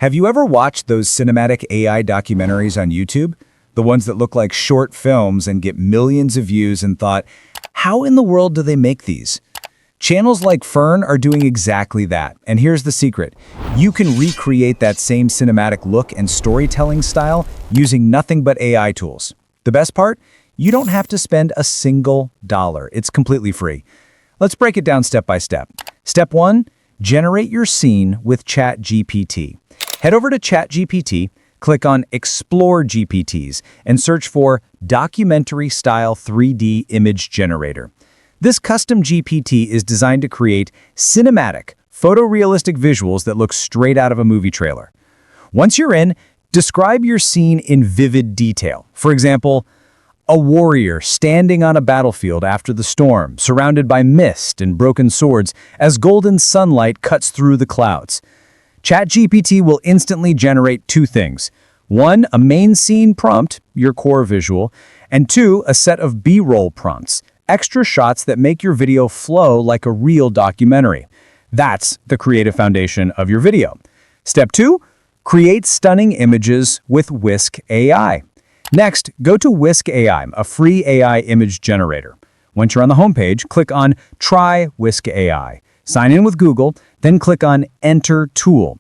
Have you ever watched those cinematic AI documentaries on YouTube? The ones that look like short films and get millions of views and thought, how in the world do they make these? Channels like Fern are doing exactly that. And here's the secret. You can recreate that same cinematic look and storytelling style using nothing but AI tools. The best part? You don't have to spend a single dollar. It's completely free. Let's break it down step by step. Step 1, generate your scene with ChatGPT. Head over to ChatGPT, click on Explore GPTs, and search for Documentary-Style 3D Image Generator. This custom GPT is designed to create cinematic, photorealistic visuals that look straight out of a movie trailer. Once you're in, describe your scene in vivid detail. For example, a warrior standing on a battlefield after the storm, surrounded by mist and broken swords as golden sunlight cuts through the clouds. ChatGPT will instantly generate two things. 1, a main scene prompt, your core visual, and 2, a set of B-roll prompts, extra shots that make your video flow like a real documentary. That's the creative foundation of your video. Step 2, create stunning images with Whisk AI. Next, go to Whisk AI, a free AI image generator. Once you're on the homepage, click on Try Whisk AI. Sign in with Google, then click on Enter Tool.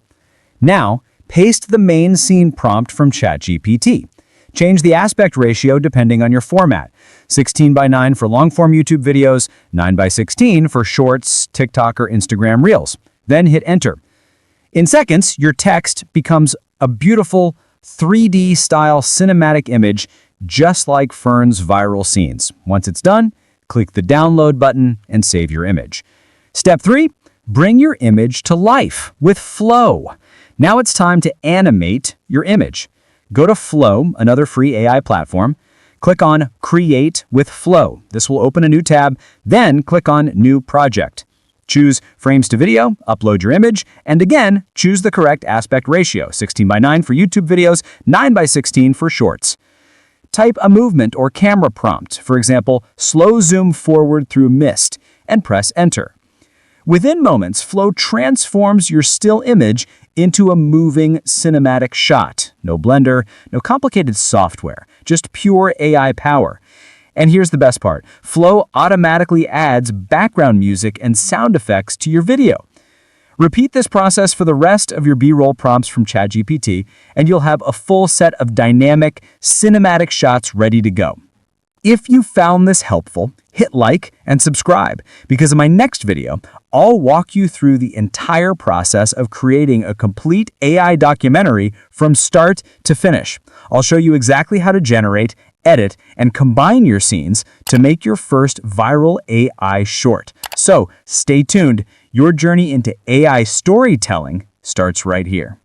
Now, paste the main scene prompt from ChatGPT. Change the aspect ratio depending on your format. 16:9 for long-form YouTube videos, 9:16 for shorts, TikTok, or Instagram Reels. Then hit Enter. In seconds, your text becomes a beautiful 3D-style cinematic image just like Fern's viral scenes. Once it's done, click the Download button and save your image. Step 3, bring your image to life with Flow. Now it's time to animate your image. Go to Flow, another free AI platform. Click on Create with Flow. This will open a new tab, then click on New Project. Choose Frames to Video, upload your image, and again, choose the correct aspect ratio, 16:9 for YouTube videos, 9:16 for shorts. Type a movement or camera prompt, for example, slow zoom forward through mist, and press Enter. Within moments, Flow transforms your still image into a moving cinematic shot. No blender, no complicated software, just pure AI power. And here's the best part. Flow automatically adds background music and sound effects to your video. Repeat this process for the rest of your B-roll prompts from ChatGPT, and you'll have a full set of dynamic, cinematic shots ready to go. If you found this helpful, hit like and subscribe, because in my next video, I'll walk you through the entire process of creating a complete AI documentary from start to finish. I'll show you exactly how to generate, edit, and combine your scenes to make your first viral AI short. So stay tuned. Your journey into AI storytelling starts right here.